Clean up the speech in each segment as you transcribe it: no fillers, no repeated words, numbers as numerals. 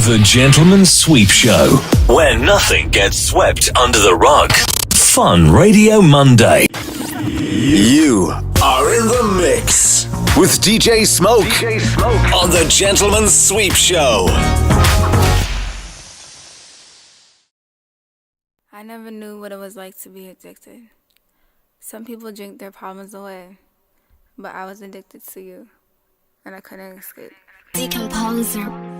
The Gentleman's Sweep Show, where nothing gets swept under the rug. Fun Radio Monday. You are in the mix with DJ Smoke on The Gentleman's Sweep Show. I never knew what it was like to be addicted. Some people drink their problems away, but I was addicted to you, and I couldn't escape. Decomposer.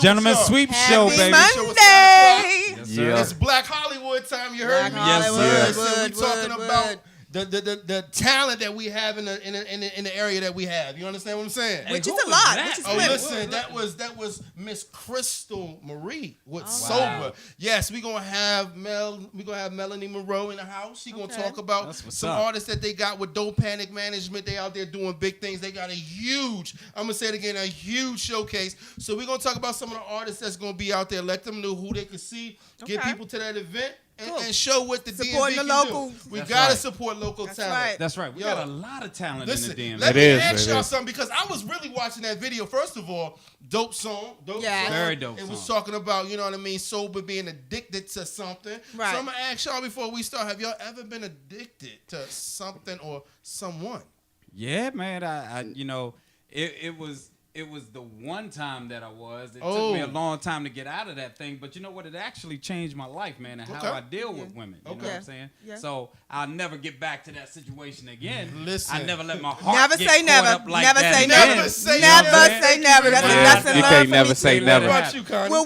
Gentleman's Sweep Show, baby. Monday. Yes, sir. It's Black Hollywood time. You heard me? Yes, sir. We're talking about the talent that we have in the area that we have. You understand what I'm saying? Which is a lot. Listen, that was Miss Crystal Marie with Sober. Yes, we're gonna have Melanie Monroe in the house. She's gonna talk about some artists that they got with Dope Panic Management. They out there doing big things. They got a huge showcase. So we're gonna talk about some of the artists that's gonna be out there. Let them know who they can see. Get people to that event. And show what the DMV can do. We gotta support local talent. That's right. We got a lot of talent in the DMV. Let me ask y'all something, because I was really watching that video. First of all, dope song. Very dope song. It was talking about, you know what I mean, sober, being addicted to something. Right. So I'm gonna ask y'all before we start, have y'all ever been addicted to something or someone? Yeah, man. I it was it was the one time that I was. It took me a long time to get out of that thing. But you know what? It actually changed my life, man, and how I deal with women. You know what I'm saying? Yeah. So I'll never get back to that situation again. Listen. I never let my heart get caught up like never that. Say again. never. Say never. That's a lesson You learned can't from never me. say What never. about you, Connie? Well,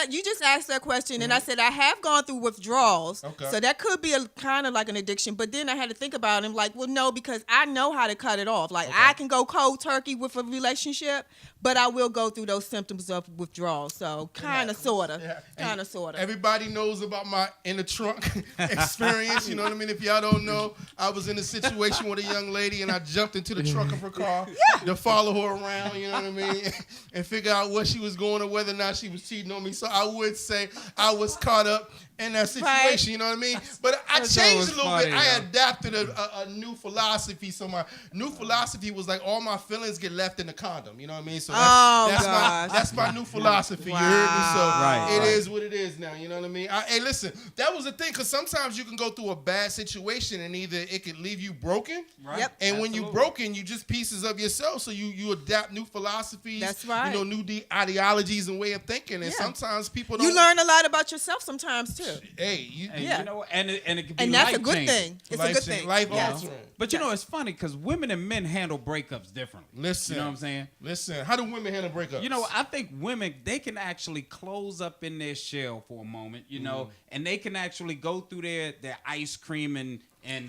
you just asked that question, and I said I have gone through withdrawals, so that could be a kind of like an addiction. But then I had to think about it. I'm like, well, no, because I know how to cut it off. Like I can go cold turkey with a relationship, but I will go through those symptoms of withdrawal. So kind of, sort of, kind of, sort of. Everybody knows about my in the trunk experience. You know what I mean? If y'all don't know, I was in a situation with a young lady, and I jumped into the trunk of her car to follow her around. You know what I mean? And figure out where she was going or whether or not she was cheating on me. So I would say I was caught up in that situation, you know what I mean? But I changed a little bit. I adapted a new philosophy. So my new philosophy was like all my feelings get left in the condom. You know what I mean? So that's my new philosophy. Wow. You heard me? So it is what it is now. You know what I mean? Hey, listen, that was the thing, because sometimes you can go through a bad situation and either it could leave you broken. Right. Yep. And when you broken, you just pieces of yourself. So you adapt new philosophies. That's right. You know, new ideologies and way of thinking. And sometimes people don't. You learn a lot about yourself sometimes too. Hey, you know, and it can be and that's a good life-changing. thing. It's a good thing. Life altering. But you know, it's funny because women and men handle breakups differently. Listen, you know what I'm saying? Listen, how do women handle breakups? You know, I think women, they can actually close up in their shell for a moment, you know, and they can actually go through their ice cream and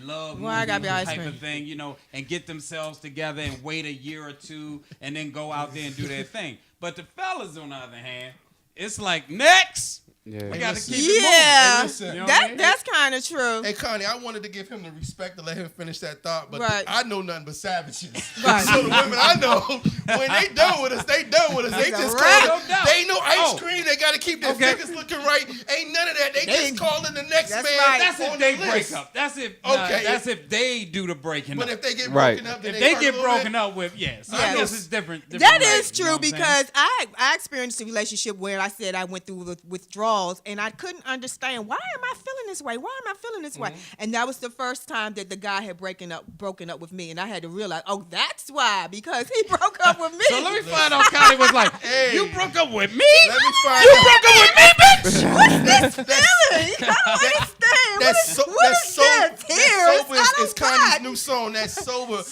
love type of thing, you know, and get themselves together and wait a year or two and then go out there and do their thing. But the fellas, on the other hand, it's like, next. Yeah. We got to keep it moving. You know that's kind of true. Hey, Connie, I wanted to give him the respect to let him finish that thought, but Right. I know nothing but savages. Right. So the women I know, when they done with us, they done with us. They just call it. They know ice cream. They got to keep their fingers looking right. Ain't none of that. They just calling the next man. Right. That's if they break up. That's if that's if they do the breaking up. But if they get broken up, then if they get broken up with, so I guess it's different. That is true, because I experienced a relationship where I said I went through withdrawals, and I couldn't understand, why am I feeling this way? Why am I feeling this way? And that was the first time that the guy had broken up with me, and I had to realize, oh, that's why, because he broke up with me. So let me find out. Connie was like, hey, you broke up with me? Let me find you out. broke up with me, bitch? What's this feeling? I don't understand. What is this? Tears? Sober is Connie's new song. That's Sober.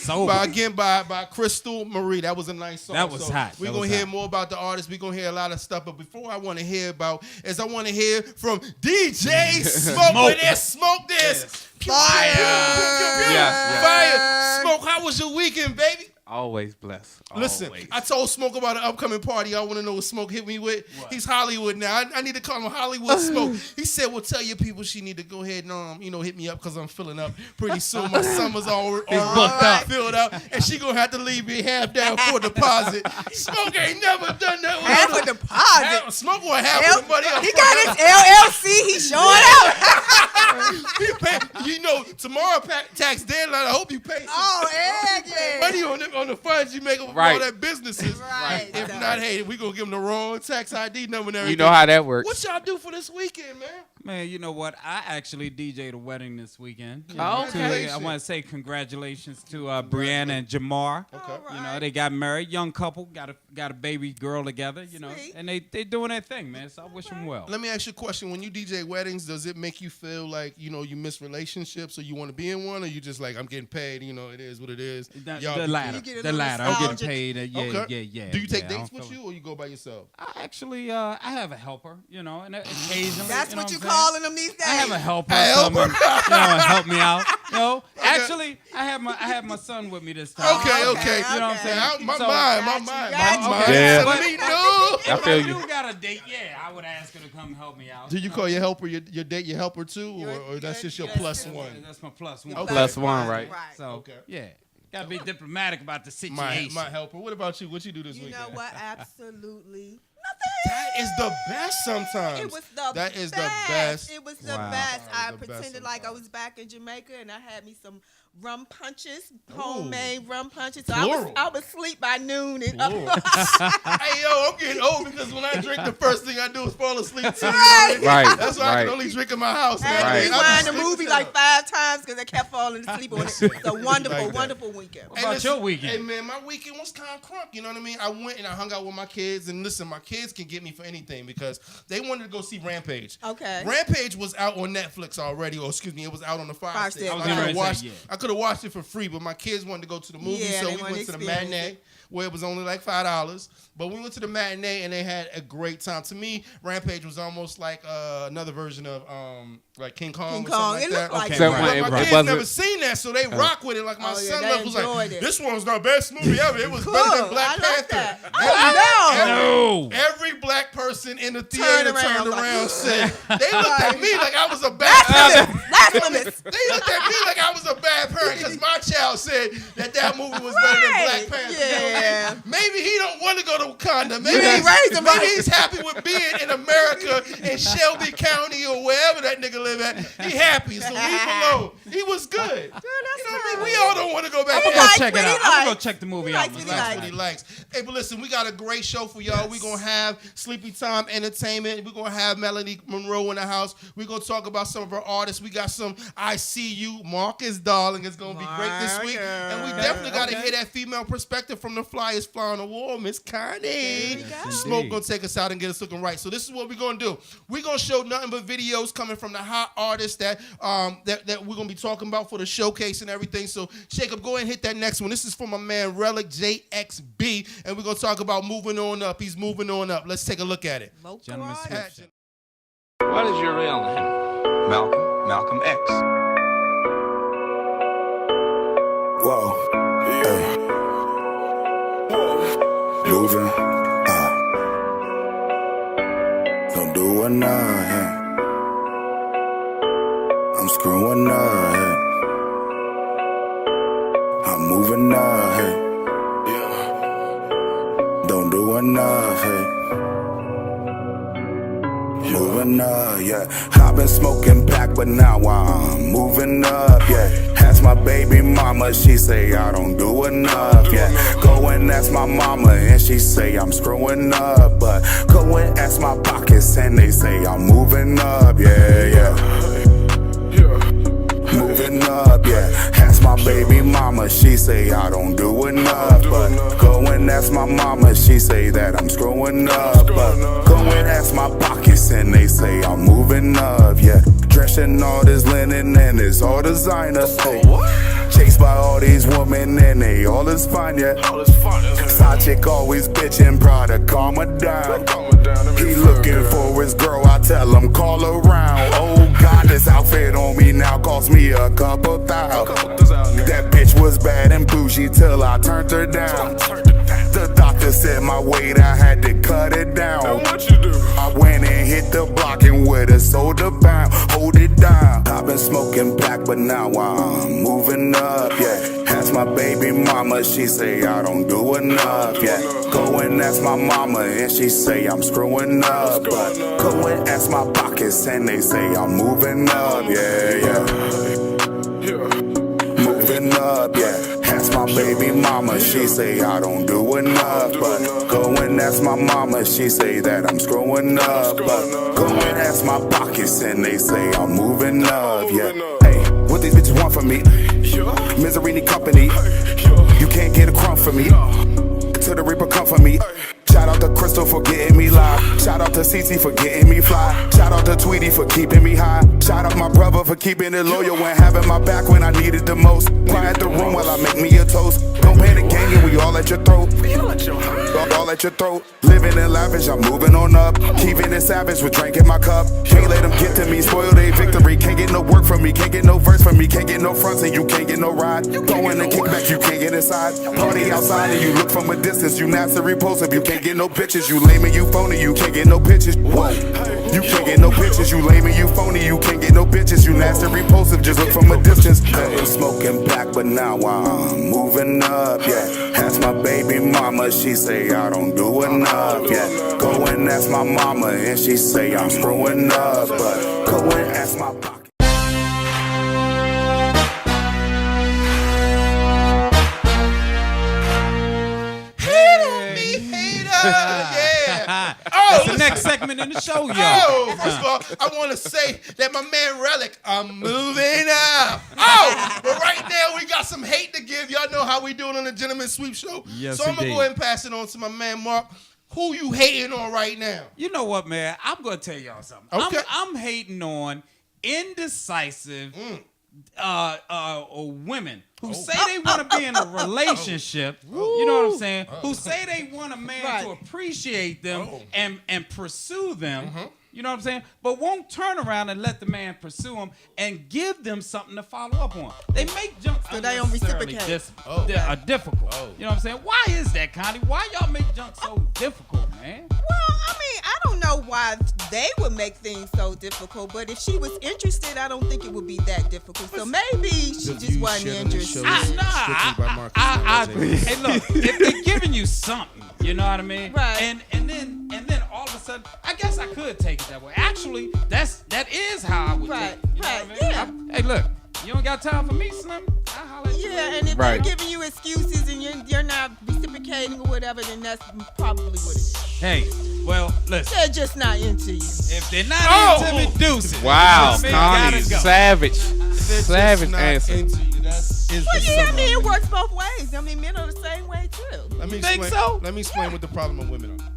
By Crystal Marie. That was a nice song. That was hot. We're going to hear more about the artist. We're going to hear a lot of stuff. But before I want to hear about, I want to hear from DJ Smoke. Smoke this. Fire. Fire. Smoke, how was your weekend, baby? Always blessed. Listen, I told Smoke about an upcoming party. I want to know what Smoke hit me with. What? He's Hollywood now. I need to call him Hollywood Smoke. He said, well, tell your people she need to go ahead and, hit me up because I'm filling up pretty soon. My summer's all booked up, filled up, and she going to have to leave me half down for a deposit. Smoke ain't never done that. Half a deposit? Smoke want half of the money up. He got his LLC. He's showing out. He pay, tomorrow tax deadline. I hope you pay some money on the funds you make from all that businesses. Right. If not, hey, we gonna give them the wrong tax ID number and everything. You know how that works. What y'all do for this weekend, man? Man, you know what? I actually DJ'd a wedding this weekend. Okay. I want to say congratulations to Brianna and Jamar. Okay. You know, they got married, young couple, got a baby girl together, Sweet. and they doing their thing, man. So I wish them well. Let me ask you a question. When you DJ weddings, does it make you feel like, you miss relationships or you want to be in one, or you just like, I'm getting paid, it is what it is? The latter. I'm nostalgic. getting paid. Okay. Yeah. Do you take dates with you or you go by yourself? I actually, I have a helper, and occasionally. That's what you you calling them these days. I have a helper. helper. Help me out. Actually, I have my son with me this time. Okay. You know what I'm saying? My mind. Yeah. Let me know. I feel If you. I do got a date, I would ask her to come help me out. Do you call your helper your date your helper too, or that's just your plus one? That's my plus one. Okay. Plus one, right? So, got to be diplomatic about the situation. My helper. What about you? What you do this You weekend? know what? Absolutely That is the best sometimes. It was the That is best. the best. It was the Wow. best. That I was the best pretended like I sometimes. was back in Jamaica, and I had me some rum punches, homemade rum punches. So Plural. I would sleep by noon. And Hey, yo, I'm getting old because when I drink, the first thing I do is fall asleep. Too, Right. That's why I can only drink in my house. I had to rewind the movie like 5 times because I kept falling asleep on it. It's a wonderful, wonderful weekend. What about your weekend? Hey, man, my weekend was kind of crunk. You know what I mean? I went and I hung out with my kids. And listen, my kids can get me for anything because they wanted to go see Rampage. Okay. Rampage was out on Netflix already. Or excuse me, it was out on the Fire Stick. I could have watched it for free, but my kids wanted to go to the movie, so we went to the matinee where it was only like $5. But we went to the matinee and they had a great time. To me, Rampage was almost like another version of like King Kong or something like that. Like so my kids never seen that, so they rock with it. Like my son was like, "This one's the best movie ever. It was better than Black Panther." Every black person in the theater turned around and said, they looked at me like I was a bad parent. They looked at me like I was a bad parent because my child said that movie was better than Black Panther. Yeah. Maybe he don't want to go to Wakanda. Maybe he's happy with being in America in Shelby County or wherever that nigga live at. He happy, so leave him alone. He was good. We all don't want to go back. I'm gonna go check it out. I'm gonna go check the movie out. That's what he likes. Hey, but listen, we got a great show for y'all. We're gonna have Sleepy Time Entertainment. We're gonna have Melanie Monroe in the house. We're gonna talk about some of our artists. We got some I See You. Marcus Darling is gonna be great this week. And we definitely gotta hear that female perspective from the flyest fly on the wall, Miss Connie. Smoke gonna take us out and get us looking right. So this is what we're gonna do. We're gonna show nothing but videos coming from the hot artists that we're gonna be talking about for the showcase and everything. So Jacob, go ahead and hit that next one. This is from my man Relic JXB, and we're gonna talk about moving on up. He's moving on up. Let's take a look at it. Gentlemen, what is your real name? Malcolm X. Whoa, hey. Moving, don't do it now, I'm screwing up, I'm moving up, don't do enough, moving up, yeah. I've been smoking back, but now I'm moving up, yeah. Ask my baby mama, she say I don't do enough, yeah. Go and ask my mama, and she say I'm screwing up, but go and ask my pockets, and they say I'm moving up, yeah. Moving up, yeah. Ask my baby mama, she say I don't do enough, but go and ask my mama, she say that I'm screwing up, but go and ask my pockets, and they say I'm moving up, yeah. Dressing all this linen and it's all designer, hey. Chased by all these women and they all is fine, yeah. Side chick always bitching, Prada, calm her down. He looking for his girl, I tell him call around. Oh God, this outfit on me now cost me a couple thousand. That bitch was bad and bougie till I turned her down. The doctor said my weight, I had to cut it down. I went and hit the block and with a soda bound, hold it down. I've been smoking black, but now I'm moving up, yeah. Ask my baby mama, she say I don't do enough, yeah. Go and ask my mama, and she say I'm screwing up, but go and ask my pockets, and they say I'm moving up, yeah. Moving up, yeah. Ask my baby mama, she say I don't do enough, but go and ask my mama, she say that I'm screwing up, but go and ask my pockets, and they say I'm moving up, yeah. Hey, what these bitches want from me? Misery need company. You can't get a crumb from me. Till the Reaper come for me. Shout out to Crystal for getting me live. Shout out to CC for getting me fly. Shout out to Tweety for keeping me high. Shout out my brother for keeping it loyal and having my back when I needed the most. Quiet the room while I make me a toast. Don't panic, gang, and we all at your throat. All at your throat. Living in lavish, I'm moving on up. Keeping it savage with drink in my cup. Can't let them get to me, spoil their victory. Can't get no work from me, can't get no verse from me. Can't get no fronts and you can't get no ride. Throwing a kickback, you can't get inside. Party outside and you look from a distance. You nasty repulsive, you can't get no pictures. You lame and you phony, you can't get no pictures. Whoa. You can't get no pictures. You lame and you phony, you can't get no bitches. You nasty repulsive, just look from a distance. I'm smoking black, but now I'm moving up, yeah. Ask my baby mama, she say I don't do enough, yeah. Go and ask my mama, and she say I'm screwing up, but go and ask my pocket. segment in the show, y'all. Oh, first of all, I want to say that my man Relic, I'm moving up. Oh, but right now we got some hate to give. Y'all know how we doing on the Gentleman Sweep Show. Yes, so I'm going to indeed. go ahead and pass it on to my man Mark. Who you hating on right now? You know what, man? I'm gonna tell y'all something. Okay. I'm hating on indecisive women who say they want to be in a relationship. You know what I'm saying? Who say they want a man to appreciate them and pursue them. You know what I'm saying? But won't turn around and let the man pursue them and give them something to follow up on. They make junk So they don't reciprocate. difficult. You know what I'm saying? Why is that, Connie? Why y'all make junk so difficult, man? Well, I mean, I don't know why they would make things so difficult, but if she was interested, I don't think it would be that difficult. So maybe she just wasn't interested. Hey, look, if they're giving you something, you know what I mean? Right. And then all of a sudden, I guess I could take it that way. Actually, that is how I would take it. You know what I mean? Hey, look, you don't got time for me, Slim? I'll holler at you. Yeah, and if they're giving you excuses and you're not reciprocating or whatever, then that's probably what it is. Hey, well, listen. They're just not into you. If they're not into me, deuces. Wow, You know what I mean? Connie, Gotta go. savage. They're Savage just not answer. into you. Well, yeah, I mean, it works both ways. I mean, men are the same way, too. Let me think explain, so? Let me explain what the problem with women are.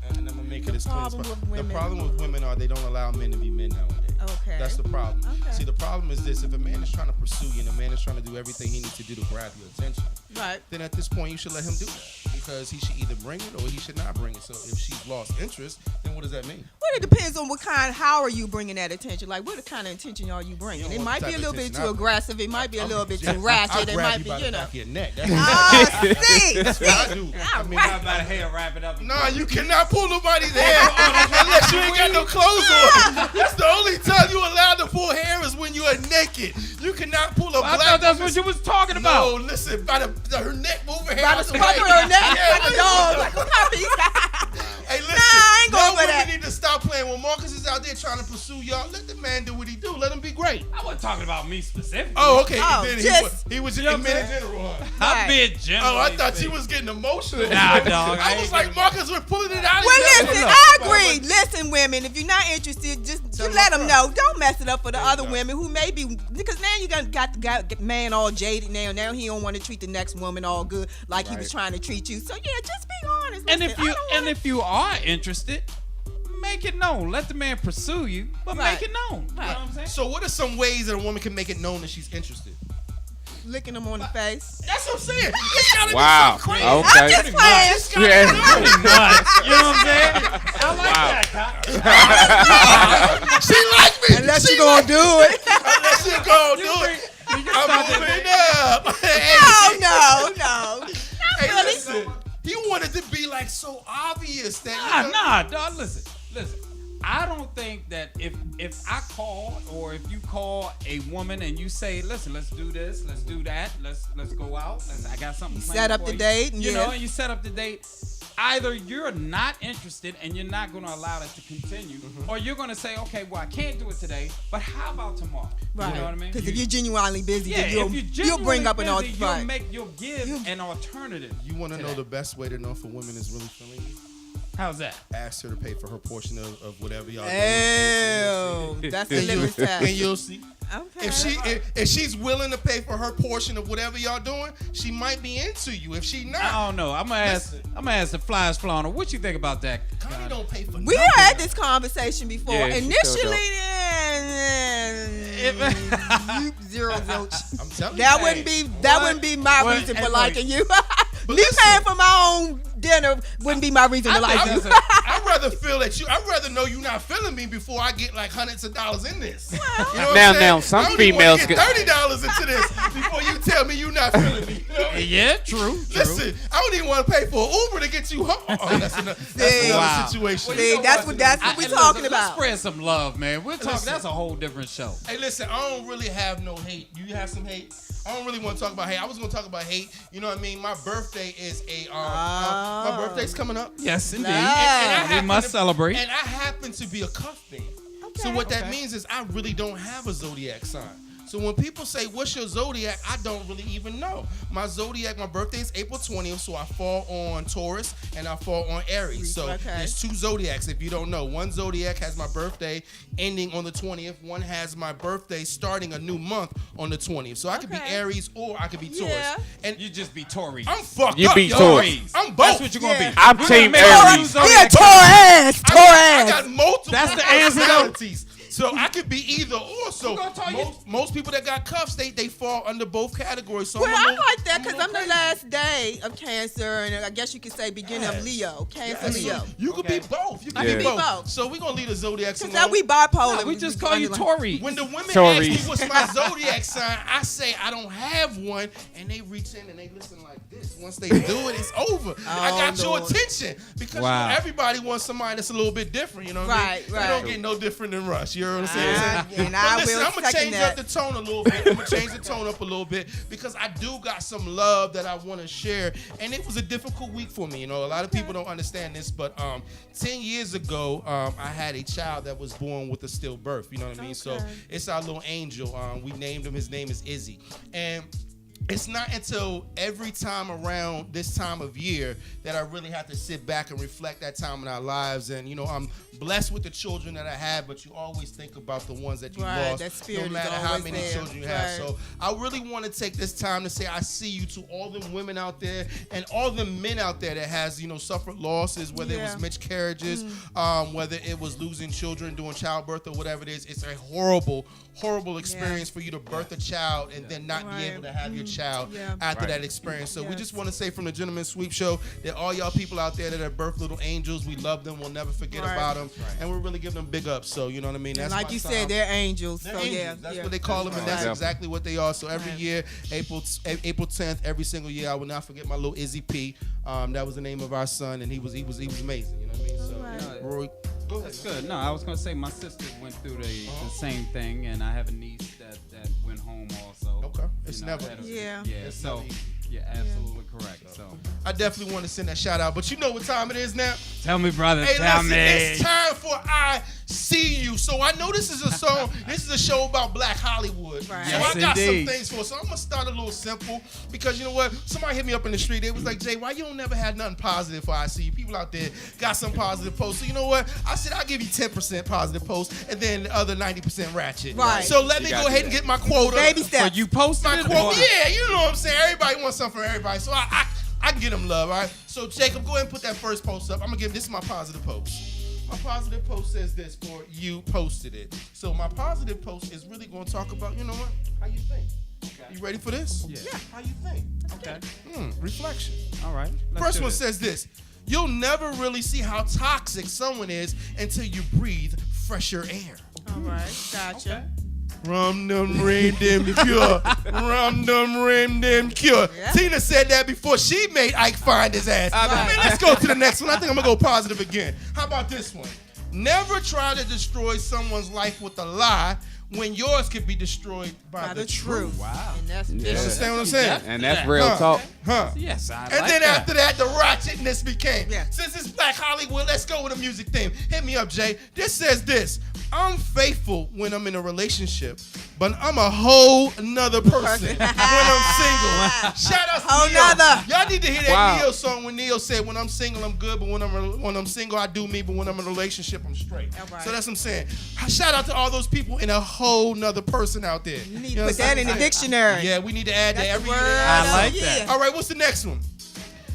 And I'm going to make it as clear as problem possible. with women. The problem with women are they don't allow men to be men nowadays. Okay. That's the problem. Okay. See, the problem is this. If a man is trying to pursue you and a man is trying to do everything he needs to do to grab your attention, Right. then at this point you should let him do that. Because he should either bring it or he should not bring it. So if she's lost interest, then what does that mean? Well, it depends on how are you bringing that attention? Like, what kind of attention are you bringing? You It know might what be a type little of bit attention too aggressive. It might be a little bit too I'll ratchet. It grab might you be, by the you know. back of your neck. That's See? That's what I do. All mean, right. How about a hair, wrap it up? No, you cannot pull nobody's hair unless you ain't got no clothes on. That's the only time you allowed to pull hair is when you are naked. You cannot pull a I black thought that's woman's- what you was talking about. No, listen, by her neck moving hair. By the scruff of her neck, Yeah, like a dog, like a puppy. Hey, listen. Nah, I ain't going y'all for women that. need to stop playing. When Marcus is out there trying to pursue y'all, let the man do what he do. Let him be great. I wasn't talking about me specifically. Oh, okay. Oh, Then just- he was You know in what I'm men in saying? general. Huh? I'm being general. Oh, I thought she was getting emotional. Nah, dog, I I ain't was like, getting- Marcus was pulling it out. Well, He listen, never- I agree. Listen, women, if you're not interested, just Tell let them them up know. Don't mess it up for the other go. women who may be, because now you got the man all jaded now. Now he don't want to treat the next woman all good like he was trying to treat you. So yeah, just be honest. And Listen, if you are interested, make it known. Let the man pursue you, but Right. make it known. You know what I'm saying? So what are some ways that a woman can make it known that she's interested? licking them on the face. That's what I'm saying. It's gotta Wow. be some crazy. Okay. I'm just playing. It's gotta Yeah. be nuts. Nuts. You know what I'm saying? I like that. She like me. Unless she you gonna do it. Unless you gonna do it. I'm moving up. Hey, No. hey, listen. He wanted to be like so obvious that Nah, dog. Listen. I don't think that if I call or if you call a woman and you say, listen, let's do this, let's do that, let's go out, I got something planned set up for the you. date, You yeah. know, and you set up the date. Either you're not interested and you're not going to allow that to continue, or you're going to say, okay, well, I can't do it today, but how about tomorrow? Right. You know what I mean? Because if you're genuinely busy, Yeah, then if you're you'll genuinely bring up an busy, alternative. you'll give an alternative. You want to to know that. the best way to know if a woman is really feeling you? How's that? Ask her to pay for her portion of whatever y'all Ew, that's the litmus and test. you'll see. Okay. If she's willing to pay for her portion of whatever y'all doing, she might be into you. If she not, I don't know. I'm gonna ask the flies flying. What you think about that? Connie don't pay for We nothing. had this conversation before. Yeah, she Initially, zero zilch. I'm telling That you. wouldn't be my What? reason for And liking you. Me listen. paying for my own dinner wouldn't be my reason to like you. I'd rather feel that you. I'd rather know you not feeling me before I get like hundreds of dollars in this. You know what I'm saying? Now, some I don't even wanna females get $30 into this before you tell me you not feeling me. You know what I mean? Yeah, true. Listen, I don't even want to pay for an Uber to get you home. Oh, that's another Wow. situation. See, that's what we Hey, talking listen, Let's about. spread some love, man. We're talking. Listen. That's a whole different show. Hey, listen, I don't really have no hate. You have some hate? I don't really want to talk about hate. I was going to talk about hate. You know what I mean? My birthday is my birthday's coming up. Yes, indeed. Nice. I We happen must to- celebrate. And I happen to be a cuff fan. So what that means is I really don't have a zodiac sign. So when people say, what's your zodiac? I don't really even know. My zodiac, my birthday is April 20th, so I fall on Taurus and I fall on Aries. So there's 2 zodiacs, if you don't know. One zodiac has my birthday ending on the 20th. One has my birthday starting a new month on the 20th. So I could be Aries or I could be Taurus. Yeah. And You just be Taurus. I'm fucked You up. be yo. Taurus. I'm both. That's what you're gonna be. I'm We're team gonna make Aries. a Yeah, zodiac. Taurus. I got multiple That's the answer, though. personalities. So I could be either or. So most people that got cuffs, they fall under both categories. So Well, I like that because I'm the last day of Cancer, and I guess you could say beginning of Leo. Cancer, Leo. You could be both. You I could can be be both. both. So we're gonna leave the zodiacs Because alone. now we bipolar. We just call you Taurus. When the women Taurus. ask me what's my zodiac sign, I say I don't have one, and they reach in and they listen like this. Once they do it, it's over. I got your attention because you know, everybody wants somebody that's a little bit different. You know what I mean? Right. You don't get no different than Russ. You know what I'm saying? And But I listen, will I'm gonna second change that. up the tone a little bit. I'm gonna change the tone up a little bit because I do got some love that I want to share, and it was a difficult week for me. You know, a lot of people don't understand this, but 10 years ago, I had a child that was born with a stillbirth. You know what I mean? So it's our little angel. We named him. His name is Izzy, and it's not until every time around this time of year that I really have to sit back and reflect that time in our lives. And, you know, I'm blessed with the children that I have, but you always think about the ones that you lost, that spirit no matter is how always many there. children you have. So I really want to take this time to say I see you to all them women out there and all the men out there that has, you know, suffered losses, whether it was miscarriages, whether it was losing children during childbirth or whatever it is. It's a horrible experience for you to birth a child and then not be able to have your child after that experience. So we just want to say from the Gentleman's Sweep Show that all y'all people out there that have birthed little angels, we love them. We'll never forget about them. And we'll really give them big ups. So, you know what I mean? That's like you said, they're angels. They're so angels. That's what they call them, and that's exactly what they are. So every year, April 10th, every single year, I will not forget my little Izzy P. That was the name of our son, and he was amazing. You know what I mean? So, Rory, go ahead. That's good. No, I was gonna say my sister went through the same thing, and I have a niece that went home also. Okay, it's You know, never. Yeah. So. Yeah, absolutely correct. So I definitely want to send that shout out. But you know what time it is now? Tell me, brother. Hey, tell listen, me. it's time for I See You. So I know this is a song. This is a show about Black Hollywood. Right. So Yes, I got indeed. some things for it. So I'm gonna start a little simple because you know what? Somebody hit me up in the street. They was like, Jay, why you don't never have nothing positive for I See You? People out there got some positive posts. So you know what? I said I'll give you 10% positive posts and then the other 90% ratchet. Right. So let me go ahead and get my quota. Baby So steps. you posted My it? quote, or- yeah, you know what I'm saying. Everybody wants something from everybody, so I can get them love, all right? So Jacob, go ahead and put that first post up. I'm gonna give this is my positive post. My positive post says this for you posted it. So my positive post is really gonna talk about, you know what? How you think? Okay. You ready for this? Yeah. How you think? Okay. Reflection. All right. Let's First do one this. says this. You'll never really see how toxic someone is until you breathe fresher air. All right, gotcha. Rum dum rain dem cure. Rum dum rain dem cure. Yeah. Tina said that before she made Ike find his ass. Man, let's go to the next one. I think I'm gonna go positive again. How about this one? Never try to destroy someone's life with a lie when yours could be destroyed by the truth. Wow. And that's You understand what I'm saying? And that's real talk. Huh? Yes, I And like then that. after that, the ratchetness became. Yeah. Since it's Black Hollywood, let's go with a music theme. Hit me up, Jay. This says this. I'm faithful when I'm in a relationship, but I'm a whole nother person when I'm single. Shout out to Whole Neo. nother. Y'all need to hear that Wow. Neo song when Neo said, when I'm single, I'm good, but when I'm single, I do me, but when I'm in a relationship, I'm straight. All right. So that's what I'm saying. Shout out to all those people and a whole nother person out there. You need to put that in the dictionary. Yeah, we need to add that That's every the year. word. I like Yeah. that. All right, what's the next one?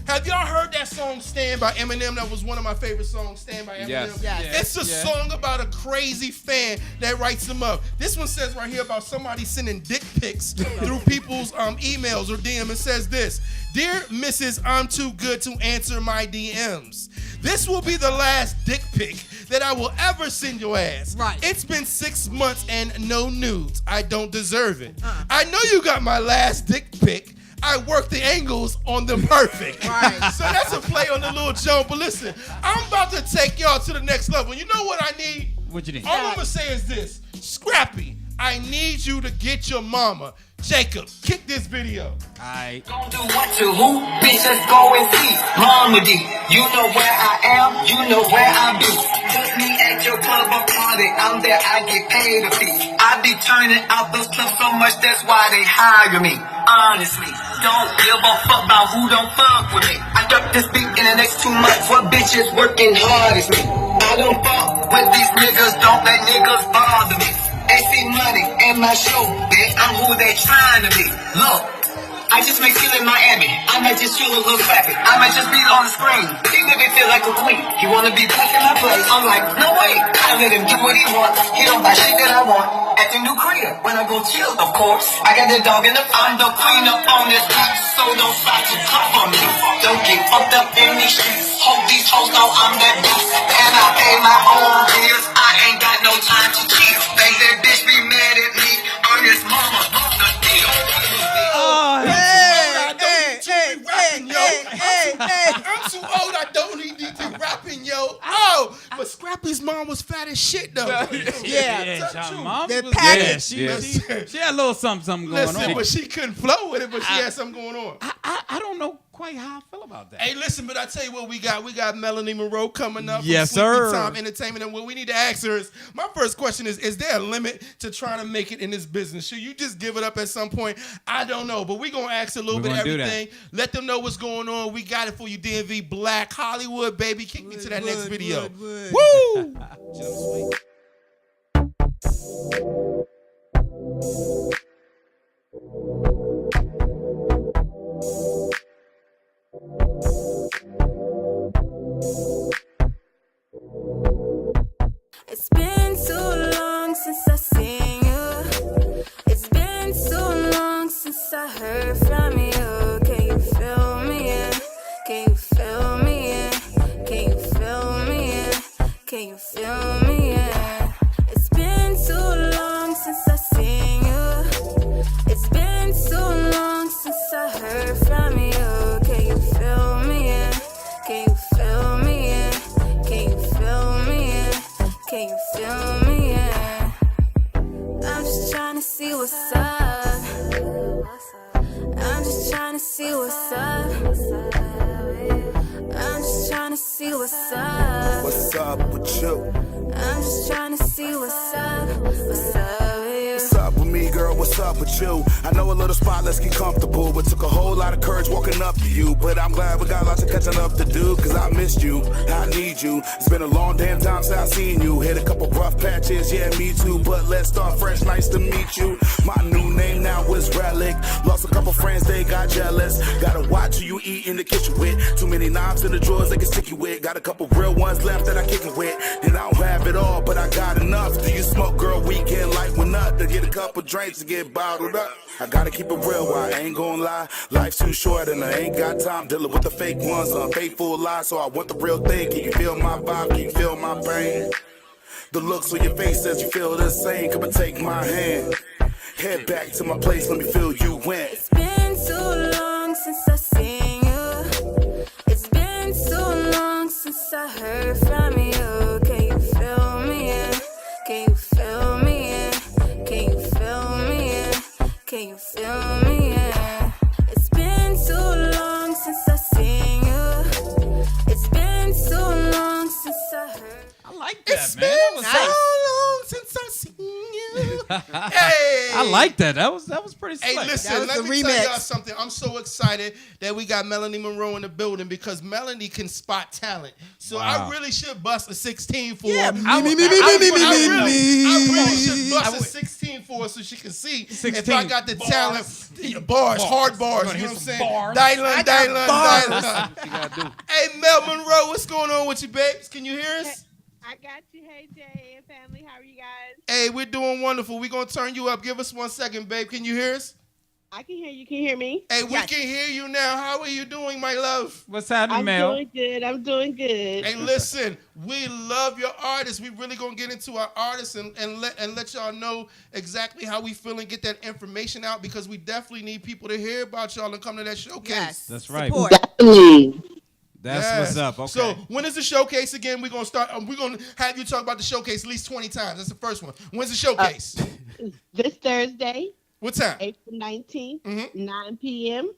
Have y'all heard that song "Stand" by Eminem? That was one of my favorite songs, "Stand" by Eminem. Yes. Yes. It's a song about a crazy fan that writes them up. This one says right here about somebody sending dick pics through people's emails or DM. It says this: Dear Mrs. I'm too good to answer my DMs. This will be the last dick pic that I will ever send your ass. Right. It's been 6 months and no nudes. I don't deserve it. I know you got my last dick pic. I work the angles on them perfect. Right. So that's a play on the little joke. But listen, I'm about to take y'all to the next level. You know what I need? What you need? All I'm gonna say is this: Scrappy, I need you to get your mama. Jacob, kick this video. Alright. Don't do what to who, bitch, let's go and see. Mama D, you know where I am, you know where I be. Put me at your club or party, I'm there, I get paid a fee. I be turning out those clubs so much, that's why they hire me. Honestly, don't give a fuck about who don't fuck with me. I duck this beat in the next 2 months. What bitches working hard as me? I don't fuck with these niggas, don't let niggas bother me. They see money in my show, bitch, I'm who they trying to be. Look, I just may chill in Miami, I might just chill a little crappy, I might just be on the screen. He make me feel like a queen, he wanna be back in my place. I'm like, no way, I let him do what he wants. He don't buy shit that I want. At the new crib, when I go chill, of course, I got the dog in the I'm the queen up on this beat, so don't stop to come for me. Don't get fucked up in these streets, hope these hoes know I'm that beast. And I pay my own bills, I ain't got no time to cheat. Think that bitch be mad at me, I'm his mama, the deal. I'm too old, I don't need to be rapping, yo. Oh, but Scrappy's mom was fat as shit, though. Your mom The was package. she had a little something going on. But she couldn't flow with it, but she had something going on. I don't know quite how I feel about that. Hey, listen, but I tell you what we got. We got Melanie Monroe coming up. Yes, from Sleepy sir. Time Entertainment. And what we need to ask her is, my first question is there a limit to trying to make it in this business? Should you just give it up at some point? I don't know, but we're going to ask a little bit of everything. Let them know what's going on. We got it for you, DMV Black. Hollywood, baby. Kick me to that next video. Woo! It's been too long since I seen you. It's been too long since I heard from you. Can you feel me? Can you feel me? Can you feel me? Can you feel me? It's been too long since I seen you. It's been too long since I heard from you. Can you feel me? Can you feel me? Can you feel me? Can you feel me? I'm just trying to see what's up. I'm just trying to see what's up. I'm just trying to see what's up. What's up with you? I'm just trying to see what's up. What's up with you? What's up with me, girl? What's up with you? I know a little spot, let's get comfortable. But took a whole lot of courage walking up to you. But I'm glad we got lots of catching up to do. Cause I missed you, I need you. It's been a long damn time since I've seen you. Hit a couple rough patches, yeah, me too. But let's start fresh, nice to meet you. My new name now is Relic. Lost a couple friends, they got jealous. Gotta watch who you eat in the kitchen with. Too many knobs in the drawers they can stick you with. Got a couple real ones left that I kick it with. And I don't have it all, but I got enough. Do you smoke, girl? Weekend light one up. To get a couple drinks to get bottled up. I gotta keep it real, I ain't gonna lie. Life's too short and I ain't got time dealing with the fake ones, unfaithful lies. So I want the real thing. Can you feel my vibe? Can you feel my pain? The looks on your face says you feel the same. Come and take my hand. Head back to my place, let me feel you win. It's been too long since I seen you. It's been too long since I heard from you. Can you feel me? Can you feel me? Can you feel me? Can you feel me? It's been too long since I seen you. It's been too long since I heard. I like that, It's man. been That was so nice. long since I seen you. Hey, I like that. That was pretty slick. Hey, listen, That was let the me tell remix. y'all something. I'm so excited that we got Melanie Monroe in the building because Melanie can spot talent. So I really should bust a 16 for her. I really should bust a 16 for her so she can see if I got the talent. Bars, hard bars. You know what I'm saying? Dylan. Hey, Mel Monroe, what's going on with you, babes? Can you hear us? I got you. Hey, Jay and family. How are you guys? Hey, we're doing wonderful. We're going to turn you up. Give us 1 second, babe. Can you hear us? I can hear you. Can you hear me? Hey, we can hear you now. How are you doing, my love? What's happening, I'm Mel? doing good. I'm doing good. Hey, listen, we love your artists. We really gonna get into our artists and let y'all know exactly how we feel and get that information out because we definitely need people to hear about y'all and come to that showcase. Yes. That's right. Support. That's what's up. Okay. So when is the showcase again? We're gonna start. We're gonna have you talk about the showcase at least 20 times. That's the first one. When's the showcase? This Thursday. What time? April 19th, 9 p.m.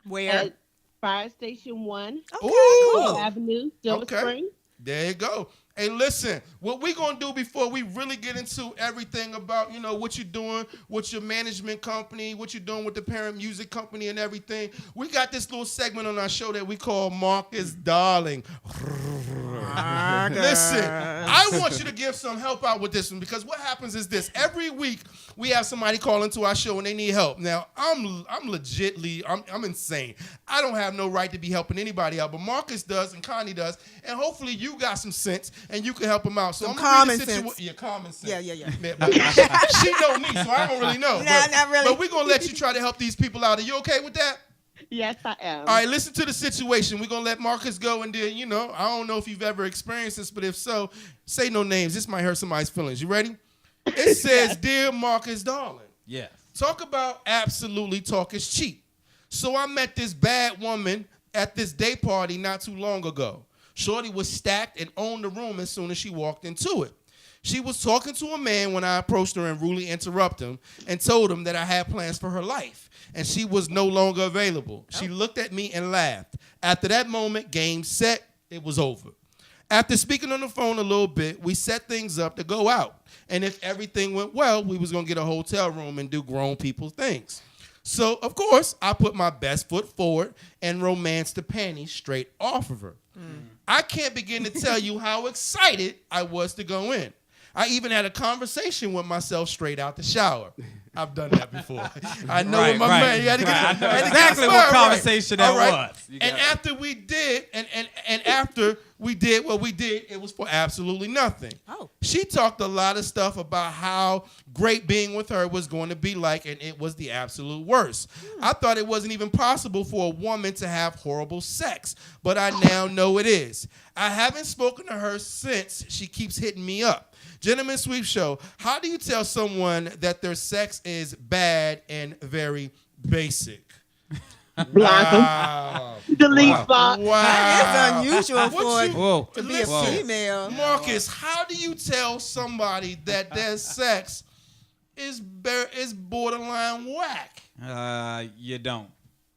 Where? At Fire Station 1. Okay, cool. Avenue, Silver Spring. There you go. Hey, listen, what we going to do before we really get into everything about, what you're doing with your management company, what you're doing with the parent music company and everything, we got this little segment on our show that we call Marcus Darling. Listen, I want you to give some help out with this one because what happens is this. Every week, we have somebody call into our show and they need help. Now, I'm insane. I don't have no right to be helping anybody out, but Marcus does and Connie does, and hopefully you got some sense and you can help them out. So some I'm common sense. Yeah, common sense. Yeah. She know me, so I don't really know. Not really. But we're going to let you try to help these people out. Are you okay with that? Yes, I am. All right, listen to the situation. We're going to let Marcus go, and then, I don't know if you've ever experienced this, but if so, say no names. This might hurt somebody's feelings. You ready? It says, Dear Marcus Darling. Yeah. Talk about absolutely talk is cheap. So I met this bad woman at this day party not too long ago. Shorty was stacked and owned the room as soon as she walked into it. She was talking to a man when I approached her and rudely interrupted him and told him that I had plans for her life and she was no longer available. She looked at me and laughed. After that moment, game set, it was over. After speaking on the phone a little bit, we set things up to go out. And if everything went well, we was going to get a hotel room and do grown people things. So, of course, I put my best foot forward and romanced the panties straight off of her. I can't begin to tell you how excited I was to go in. I even had a conversation with myself straight out the shower. I've done that before. I know what my man. You had to get, I know exactly what conversation that was. And after we did, and after we did what we did, it was for absolutely nothing. Oh. She talked a lot of stuff about how great being with her was going to be like, and it was the absolute worst. I thought it wasn't even possible for a woman to have horrible sex, but I now know it is. I haven't spoken to her since. She keeps hitting me up. Gentlemen Sweep Show, how do you tell someone that their sex is bad and very basic? Block them. Wow. Delete spot. Wow. That is unusual to be a female. Marcus, how do you tell somebody that their sex is borderline whack? You don't.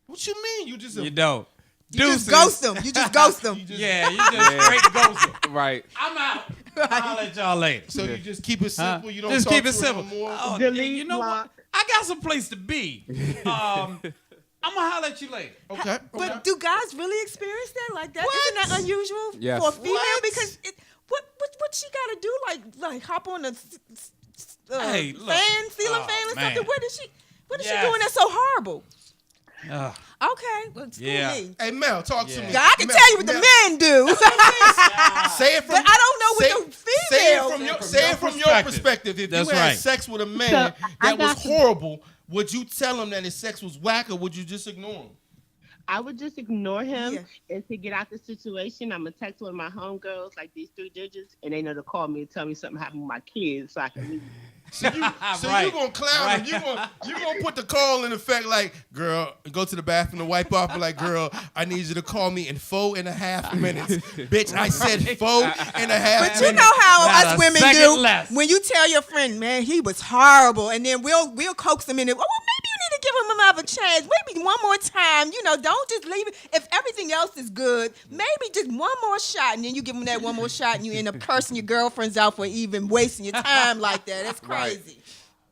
What you mean? You You don't. just ghost them. You just ghost them. You just straight ghost them. Right. I'm out. I'll let y'all later. So you just keep it simple. You don't just talk keep it to simple. her no more? Oh, Delete, you know block. what? I got some place to be. I'm gonna holler at you later. Okay. But do guys really experience that like that? What? Isn't that unusual Yes. for a female? What? Because what she got to do? Like hop on the Hey, look. ceiling fan or man. something? What is she Yes. doing that's so horrible? Ugh. Okay, well, school me. Hey, Mel, talk to me. Yeah, I can tell you what the men do. Say it from. But I don't know what the female. Say it from your perspective. If That's you had right. sex with a man So, I that was got some- horrible, would you tell him that his sex was whack, or would you just ignore him? I would just ignore him, Yeah. and to get out the situation, I'm gonna text one of my homegirls, like these 3 digits, and they know to call me and tell me something happened with my kids, so I can leave. So you gonna clown him? You gonna put the call in effect like, girl, go to the bathroom to wipe off, and like, girl, I need you to call me in 4.5 minutes, bitch. I said 4.5 minutes. But you know how Not us a women second do less. when you tell your friend, man, he was horrible, and then we'll coax him in it. Oh, well, maybe you need to give him another chance. Maybe one more time. Don't just leave it. If everything else is good, maybe just one more shot, and then you give him that one more shot, and you end up cursing your girlfriends out for even wasting your time like that. That's crazy.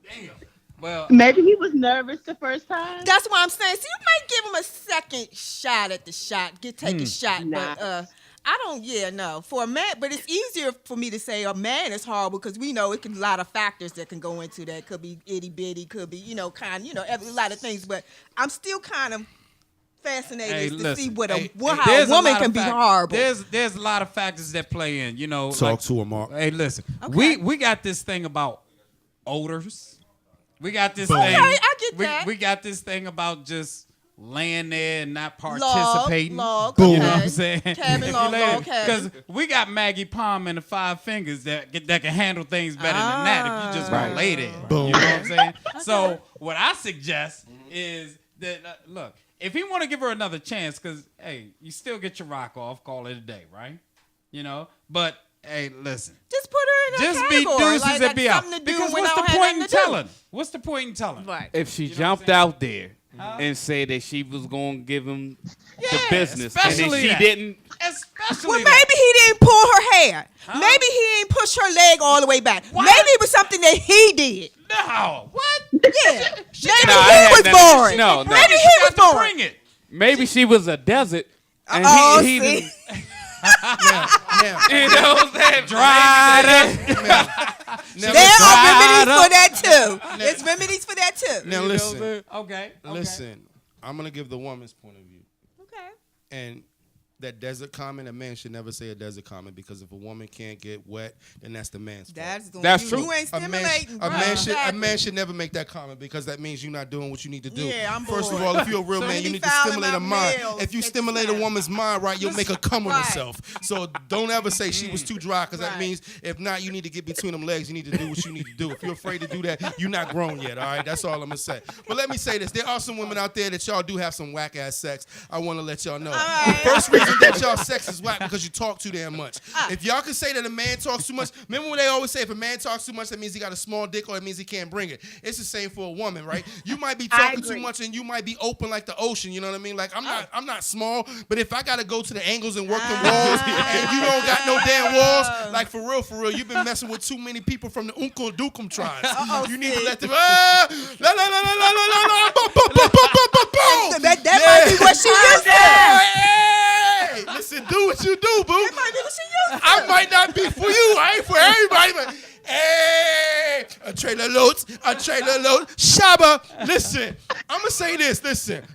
Damn. Well, Maybe he was nervous the first time. That's what I'm saying. So you might give him a second shot at the shot, take a shot, Nah. but I don't. Yeah, no. For a man, but it's easier for me to say a man is horrible because we know it can a lot of factors that can go into that. Could be itty bitty, could be a lot of things. But I'm still kind of fascinated to see what how a woman can be horrible. There's a lot of factors that play in. Talk to him, Mark. Hey, listen. Okay. We got this thing about odors. We got this Okay, thing. I get that. We got this thing about just laying there and not participating. Log, You okay. know what I'm saying? Cabin, log, Because cabin. we got Maggie Palm and the 5 Fingers that can handle things better than that if you just want to lay there. Boom. You know what I'm saying? So what I suggest is that, look, if he want to give her another chance, because, hey, you still get your rock off, call it a day, right? But, hey, listen. Just put her in a Just be category. deuces like, and be out. something to do Because when what's I the don't have point in nothing to do. telling? What's the point in telling? Right. If she You know jumped what I'm out there and said that she was going to give him the Yeah, business, and then especially she that. didn't, Well, maybe he didn't pull her hair. Huh? Maybe he didn't push her leg all the way back. What? Maybe it was something that he did. No. What? Yeah. Maybe he was bored. No. Maybe he was bored. Bring it. Maybe she was a desert. And he didn't. You know what I'm saying? Dried up. There are remedies for that too. There's remedies for that too. Now listen. Okay. Listen. I'm gonna give the woman's point of view. Okay. And that desert comment, a man should never say a desert comment because if a woman can't get wet, then that's the man's fault. That's true. You ain't stimulating. A man should never make that comment because that means you're not doing what you need to do. Yeah, I'm bored. First of all, if you're a real man, you need to stimulate a mind. If you stimulate a woman's mind right, you'll make her come on herself. So don't ever say she was too dry because that means if not, you need to get between them legs. You need to do what you need to do. If you're afraid to do that, you're not grown yet. All right, that's all I'm gonna say. But let me say this: there are some women out there that y'all do have some whack ass sex. I want to let y'all know. The first reason that y'all sex is whack because you talk too damn much. If y'all can say that a man talks too much, remember when they always say if a man talks too much, that means he got a small dick or it means he can't bring it. It's the same for a woman, right? You might be talking too much and you might be open like the ocean. You know what I mean? Like I'm not small, but if I gotta go to the angles and work the walls and you don't got no damn walls, like for real, you've been messing with too many people from the Uncle Dukum tribes. You need to let them. That might be what she used to. Listen, do what you do, boo. I might not be for you. I ain't for everybody, but hey, a trailer load. Shabba, listen, I'm going to say this.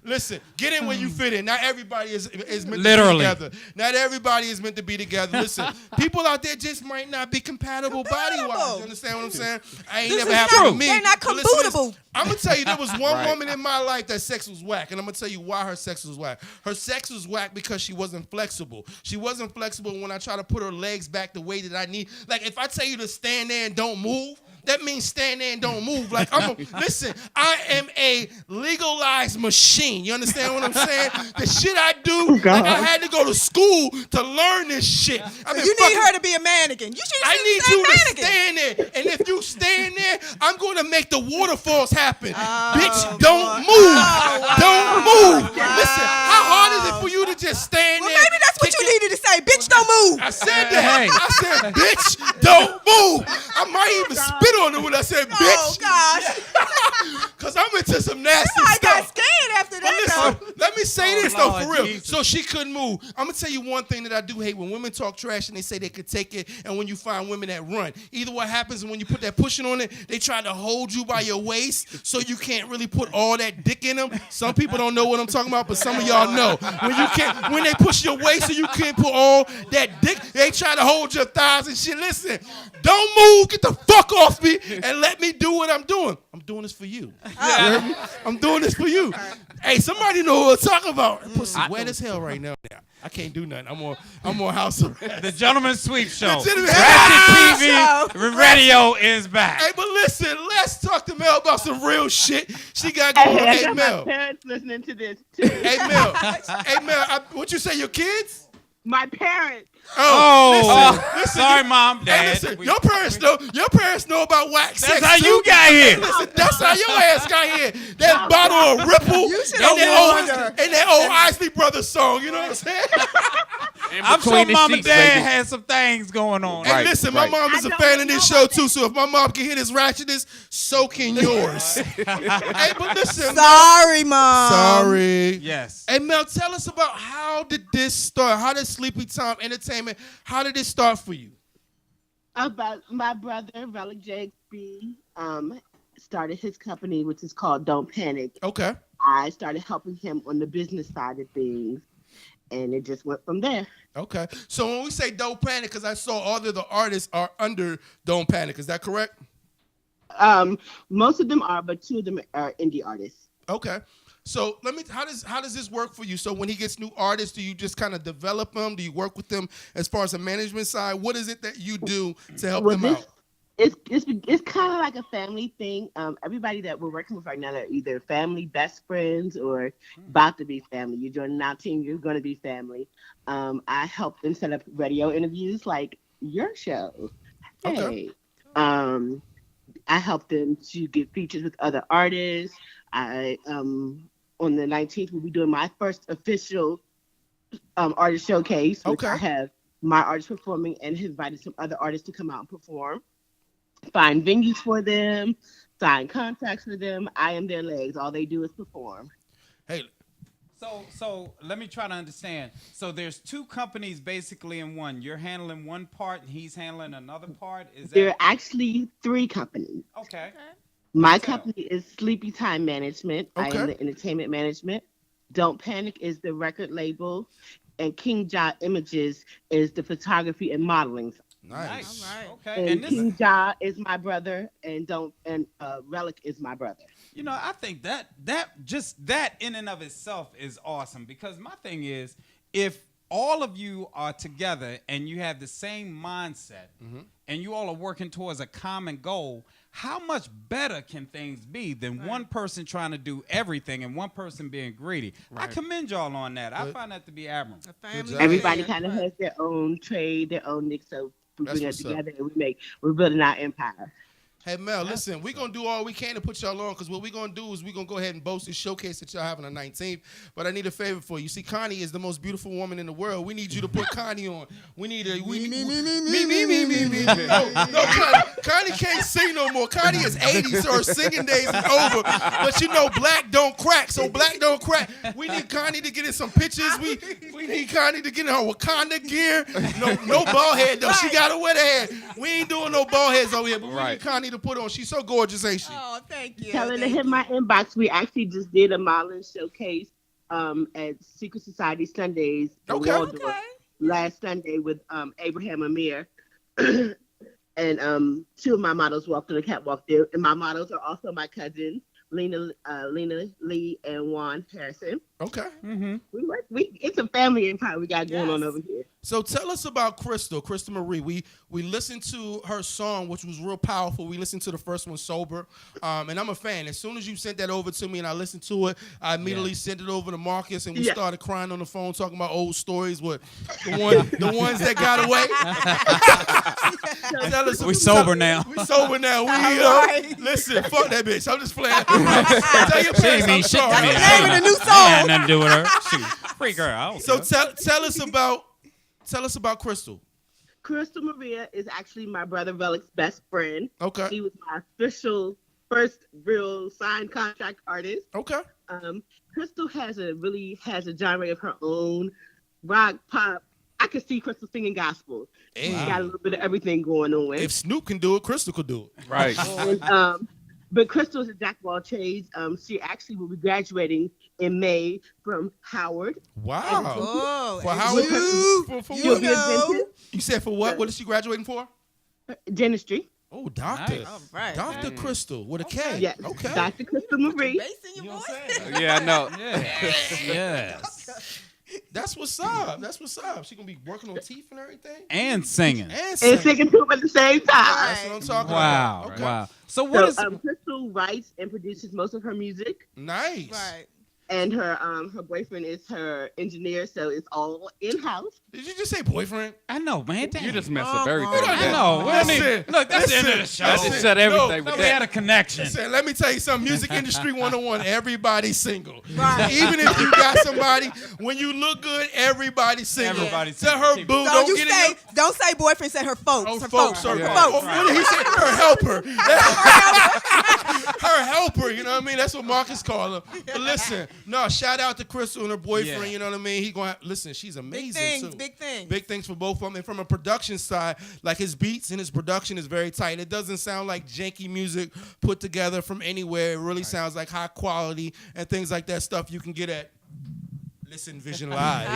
Listen. Get in where you fit in. Not everybody is meant to be together. Not everybody is meant to be together. Listen, people out there just might not be compatible body-wise. You understand what I'm saying? I ain't never happened to me. They're not compatible. I'm going to tell you, there was one woman in my life that sex was whack, and I'm going to tell you why her sex was whack. Her sex was whack because she wasn't flexible. She wasn't flexible when I try to put her legs back the way that I need. Like, if I tell you to stand there and don't move, that means stand there and don't move. Like, listen, I am a legalized machine. You understand what I'm saying? The shit I do, like I had to go to school to learn this shit. You need her to be a mannequin. I need you to stand there. And if you stand there, I'm going to make the waterfalls happen. Bitch, don't move. Don't move. Listen, how hard is it for you to just stand there? Maybe that's what you needed to say. Bitch, don't move. I said that. I said, bitch, don't move. I might even spit on it when I said bitch. Oh, gosh. Because I'm into some nasty I stuff. got scared after that. Listen, let me say this, though, for real. Jesus. So she couldn't move. I'm going to tell you one thing that I do hate. When women talk trash and they say they could take it, and when you find women that run, either what happens when you put that pushing on it, they try to hold you by your waist so you can't really put all that dick in them. Some people don't know what I'm talking about, but some of y'all know. When they push your waist so you can't put all that dick, they try to hold your thighs and shit. Listen, don't move. Get the fuck off me and let me do what I'm doing. I'm doing this for you. I'm doing this for you. Hey, somebody know what I'm talking about. Pussy wet as hell right now. I can't do nothing. I'm on House of The Gentleman's Sweep Show. Ratchet TV radio is back. Hey, but listen, let's talk to Mel about some real shit she got going on. Hey, Mel. My parents listening to this too. Hey, Mel. What you say, your kids? My parents. Listen. Sorry, Mom, Dad. Hey, listen, your parents know about wax sex. That's how you got here. Listen, that's how your ass got here. That bottle of Ripple and that old Isley Brothers song. You know what I'm saying? I'm sure Mom and Dad had some things going on. Hey, listen, my mom is a fan of this show too. So if my mom can hear this ratchetness, so can yours. Hey, but listen. Sorry, Mom. Sorry. Yes. Hey, Mel, tell us about how did this start? How did Sleepy Time Entertainment? How did it start for you? About my brother, Relic JXB, started his company, which is called Don't Panic. Okay. I started helping him on the business side of things, and it just went from there. Okay. So when we say Don't Panic, because I saw all of the artists are under Don't Panic, is that correct? Most of them are, but 2 of them are indie artists. Okay. So how does this work for you? So when he gets new artists, do you just kind of develop them? Do you work with them as far as the management side? What is it that you do to help them out? It's kind of like a family thing. Everybody that we're working with right now are either family, best friends, or about to be family. You join our team, you're going to be family. I help them set up radio interviews like your show. Hey. Okay. I help them to get features with other artists. On the 19th, we'll be doing my first official artist showcase, which Okay. I have my artist performing and have invited some other artists to come out and perform. Find venues for them, sign contracts for them. I am their legs. All they do is perform. Hey, So let me try to understand. So there's two companies basically in one. You're handling one part and he's handling another part. Is There are that actually 3 companies. okay? My company is Sleepy Time Management. I Okay. am the entertainment management. Don't Panic is the record label. And King Ja Images is the photography and modeling. nice. All right. Okay. And And King this, Ja is my brother, and Relic is my brother. you know, I think that just that in and of itself is awesome because my thing is if all of you are together and you have the same mindset and you all are working towards a common goal, how much better can things be than one person trying to do everything and one person being greedy? I commend y'all on that. I find that to be admirable. Everybody kind of has their own trade, their own niche, so we That's bring it what's up. together and we're building our empire. Hey, Mel, listen, we're going to do all we can to put y'all on because what we're going to do is we're going to go ahead and boast this showcase that y'all have on the 19th. But I need a favor for you. See, Connie is the most beautiful woman in the world. We need you to put Connie on. We need a... Me. No, Connie can't sing no more. Connie is 80, so her singing days is over. But you know, black don't crack, so black don't crack. We need Connie to get in some pictures. We need Connie to get in her Wakanda gear. No bald head, though. She got a wet head. We ain't doing no bald heads over here, but we need Connie to put on. She's so gorgeous, ain't she? Oh, thank you. Tell her to hit my inbox. We actually just did a modeling showcase at Secret Society Sundays in Waldorf last Sunday with Abraham Amir. And 2 of my models walked on the catwalk there. And my models are also my cousins, Lena Lee and Juan Harrison. Okay. It's a family empire we got going on over here. So tell us about Crystal Marie. We listened to her song, which was real powerful. We listened to the first one, Sober. And I'm a fan. As soon as you sent that over to me and I listened to it, I immediately sent it over to Marcus and we started crying on the phone, talking about old stories with the ones that got away. We sober now. We sober now. Listen, fuck that bitch. I'm just playing. Tell your She ain't parents mean I'm shit sorry. to me. That's the name of the new I song. had nothing to do with her. She free girl. I don't So care. tell us about Crystal. Crystal Maria is actually my brother Relic's best friend. Okay. He was my official first real signed contract artist. Okay. Crystal has a genre of her own, rock, pop. I could see Crystal singing gospel. Hey. She's got a little bit of everything going on. If Snoop can do it, Crystal could do it. Right. And, but Crystal is a jack of all trades. She actually will be graduating in May from Howard. Wow. Oh, For and Howard? For She'll what? be a dentist. You said for what? What is she graduating for? Dentistry. Oh, doctor. Nice. all right. Dr. Crystal with a K. Yes. Okay. Dr. Crystal Marie. Bass in your voice. Yeah, I know. Yes. That's what's up. That's what's up. She gonna be working on teeth and everything. And singing. And singing to him at the same time. That's what I'm talking Wow. about. Okay. Wow. So what is? Crystal writes and produces most of her music. Nice. Right. And her boyfriend is her engineer, so it's all in-house. Did you just say boyfriend? I know, man. You Damn. just messed up everything. I know. We don't Listen, need- Look, that's the end of the show. That just shut everything No, with we had that. a connection. Listen, let me tell you something. Music industry 101. Everybody's single. Right. Even if you got somebody, when you look good, everybody's single. Everybody's Tell single. her boo. So Don't you get say, in your don't say boyfriend, say her folks. Oh, her folks. folks. Her Her folks. folks. What did he say? Her helper. Her helper. You know what I mean? That's what Marcus called her. But listen, no, shout out to Crystal and her boyfriend. Yeah. You know what I mean? He going listen. She's amazing too. Big things. Big things for both of them. And from a production side, like his beats and his production is very tight. It doesn't sound like janky music put together from anywhere. It really sounds like high quality and things like that stuff you can get at Listen Vision Live.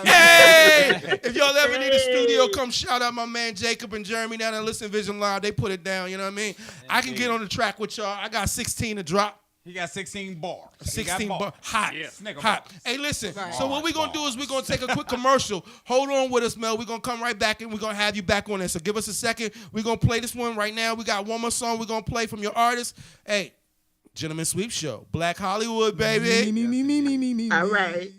Hey! If y'all ever need a studio, come shout out my man Jacob and Jeremy down at Listen Vision Live. They put it down, you know what I mean? I can get on the track with y'all. I got 16 to drop. He got 16 bars. 16 bars. Hot. Nigga Hot. bars. Hey, listen. Right. So what we're going to do is we're going to take a quick commercial. Hold on with us, Mel. We're going to come right back and we're going to have you back on there. So give us a second. We're going to play this one right now. We got one more song we're going to play from your artist. Hey, Gentleman Sweep Show. Black Hollywood, baby. Me. All right.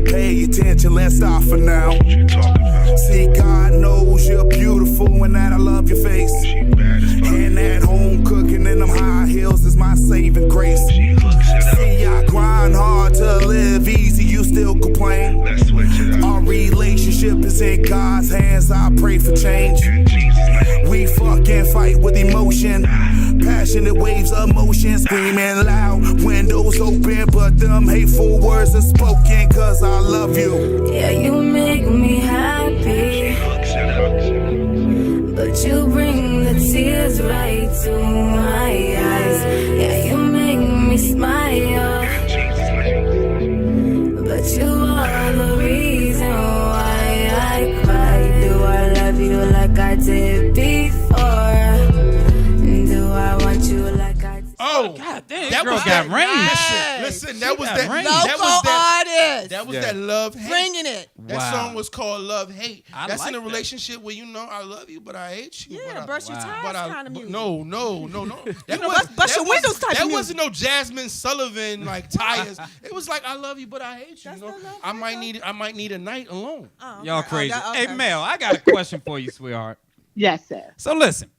Pay attention, let's stop for now. See, God knows you're beautiful and that I love your face. And at home cooking in them high heels is my saving grace. See, I grind hard to live easy, you still complain. Our relationship is in God's hands, I pray for change. We fucking fight with emotion, passionate waves of motion, screaming loud, windows open, but them hateful words are spoken, cause I love you. Yeah, you make me happy, but you bring the tears right to my eyes. Yeah, you make me smile, but you are the reason why I cry. Do I love you like I did before? Do I want you like I did? Oh, God damn, that girl was got that range. Listen, that was got that. range. That was that. Artist. That was that love hate. Bringing it. That song was called Love Hate. I That's like in a that. relationship where you know I love you, but I hate you. Yeah, but brush your ties kind of music. No. That brush your windows type of That music. wasn't no Jasmine Sullivan like tires. It was like I love you, but I hate you. That's You know? the love I hate, might need a night alone. Oh, okay. Y'all crazy. Okay. Hey, Mel, I got a question for you, sweetheart. Yes, sir. So listen,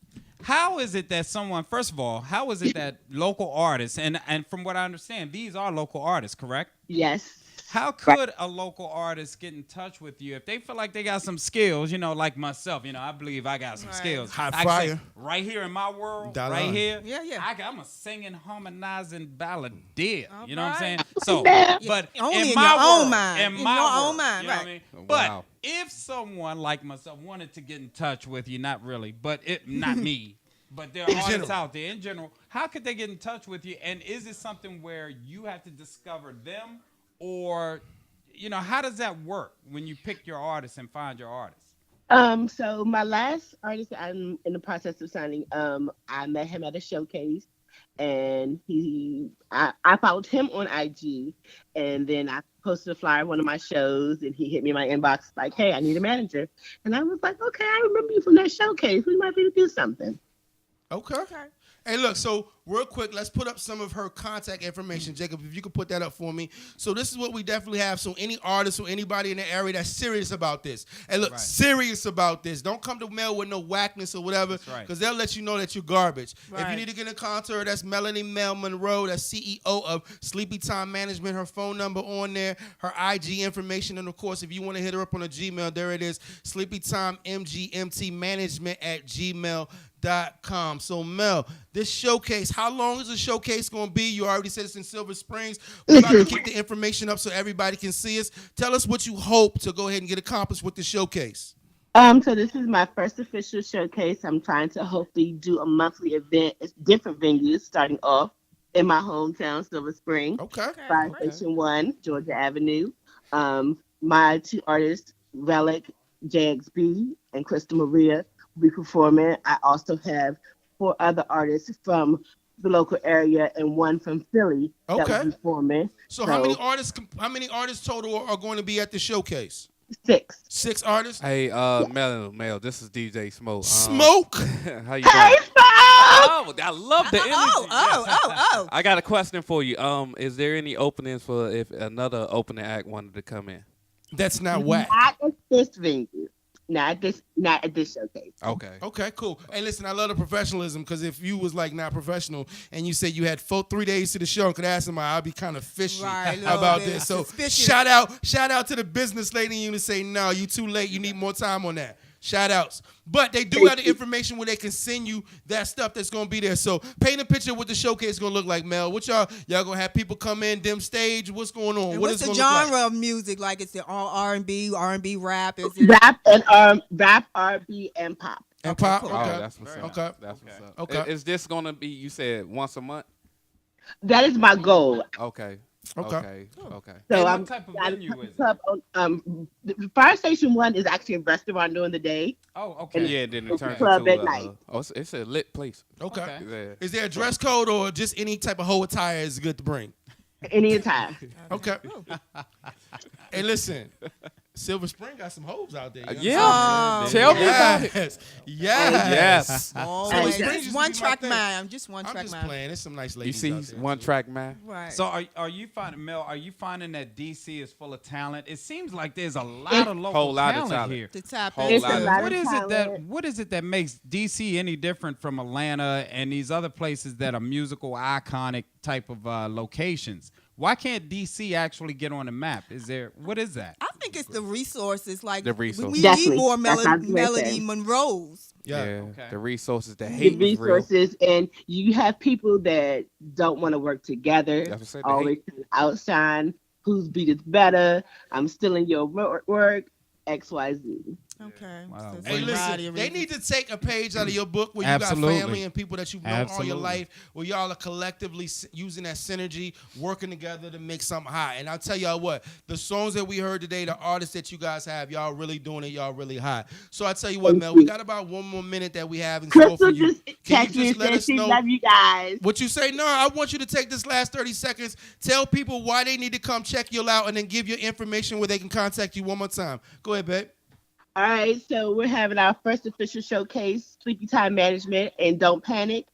how is it that someone, first of all, how is it that local artists, and from what I understand, these are local artists, correct? Yes. How could a local artist get in touch with you if they feel like they got some skills, you know, like myself, you know, I believe I got some skills. Hot I can say, fire. right here in my world, Dollar. right here, Yeah. I'm a singing, harmonizing balladeer. All You know what I'm right. saying? So, Yeah. but Only in in my your own world, mind. in In my your world, own mind, you know right. what I mean? Wow. But if someone like myself wanted to get in touch with you, not really, but not me, but there are artists general. out there in general, how could they get in touch with you? And is it something where you have to discover them, or, you know, how does that work when you pick your artist and find your artist? So my last artist I'm in the process of signing, I met him at a showcase, and I followed him on IG, and then I posted a flyer of one of my shows, and he hit me in my inbox like, "Hey, I need a manager," and I was like, "Okay, I remember you from that showcase. We might be able to do something." Okay. Hey, look, so real quick, let's put up some of her contact information. Jacob, if you could put that up for me. So this is what we definitely have. So any artist or anybody in the area that's serious about this. And look, serious about this. Don't come to Mel with no whackness or whatever, because they'll let you know that you're garbage. Right. If you need to get in contact with her, that's Melanie Mel Monroe. That's CEO of Sleepy Time Management. Her phone number on there, her IG information. And, of course, if you want to hit her up on a Gmail, there it is, sleepytimemgmtmanagement@gmail.com. So, Mel, this showcase, how long is the showcase going to be? You already said it's in Silver Springs. We're about to keep the information up so everybody can see us. Tell us what you hope to go ahead and get accomplished with the showcase. So this is my first official showcase. I'm trying to hopefully do a monthly event. It's different venues, starting off in my hometown, Silver Spring. Okay. Fire Station 1, Georgia Avenue. My two artists, Relic, JXB, and Crystal Maria, will be performing. I also have 4 other artists from the local area and one from Philly that will be performing. So how many artists total are going to be at the showcase? 6. 6 artists? Hey, Mel, this is DJ Smoke. Smoke? How you Hey, doing? Smoke! Oh, I love the energy. Oh. I got a question for you. Is there any openings for if another opening act wanted to come in? That's not whack. Not at this venue. Not at this showcase. Okay, cool. Hey, listen, I love the professionalism, because if you was like not professional and you said you had 3 days to the show and could ask somebody, I'd be kind of fishy about this. So shout out to the business lady in you to say, no, you too late. You need more time on that. Shout outs. But they do have the information where they can send you that stuff that's going to be there. So paint a picture of what the showcase is going to look like, Mel. What y'all going to have people come in, dim stage? What's going on? And What what's is the it gonna look genre of music? Like, is it all R&B rap? Is it Rap, R&B, and pop. And pop? Cool. Okay. Oh, that's what's up. Okay. That's what's up. Okay. Is this going to be, you said, once a month? That is my goal. Okay. So what type of venue is it? The Fire Station 1 is actually a restaurant during the day. Oh, okay. Yeah, then it turns club into at night. it's a lit place. Okay. Yeah. Is there a dress code or just any type of whole attire is good to bring? Any attire. Okay. Hey, listen. Silver Spring got some hoes out there. Yeah. Tell me about it. Yes. Always. One track mind. I'm just one track mind. I'm just playing. There's some nice ladies You out see there. one track mind? Right. So are you finding, Mel, are you finding that DC is full of talent? It seems like there's a lot of local talent here. To tap Whole into. lot. What is it that makes DC any different from Atlanta and these other places that are musical iconic type of locations? Why can't DC actually get on the map? What is that? I think it's the resources. Like The resources. we Definitely. need more That's what I was gonna Melody say. Monroes. Yeah. Okay. The resources, the The hate is real. resources, and you have people that don't want to work together. That's what I said, the Always outshine. Whose beat is better? I'm stealing your work. XYZ. Okay. Wow. So Hey, it's a variety listen, of they reasons. need to take a page out of your book where you Absolutely. got family and people that you've known all your Absolutely. life, where y'all are collectively using that synergy, working together to make something hot. And I'll tell y'all what, the songs that we heard today, the artists that you guys have, y'all really doing it, y'all really hot. So I tell you what, Mel, we got about one more minute that we have in store for Crystal you. just Can texted you me just and let said us she know love you guys. what you say? No, I want you to take this last 30 seconds, tell people why they need to come check you out, and then give your information where they can contact you one more time. Go ahead, babe. All right, so we're having our first official showcase, Sleepy Time Management, and Don't Panic